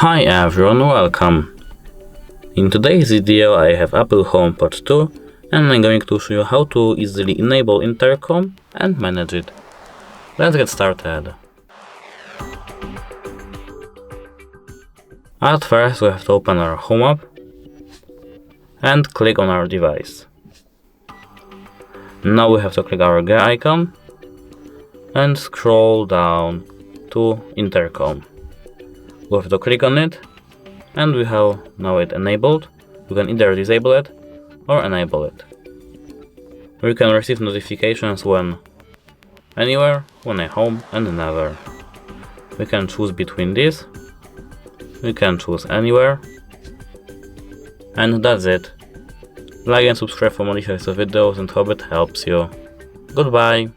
Hi everyone, welcome! In today's video I have Apple HomePod 2 and I'm going to show you how to easily enable Intercom and manage it. Let's get started. At first we have to open our Home app and click on our device. Now we have to click our gear icon and scroll down to Intercom. We have to click on it and we have now it enabled. You can either disable it or enable it. We can receive notifications when anywhere, when at home and never. We can choose between these. We can choose anywhere. And that's it. Like and subscribe for more details of videos and hope it helps you. Goodbye!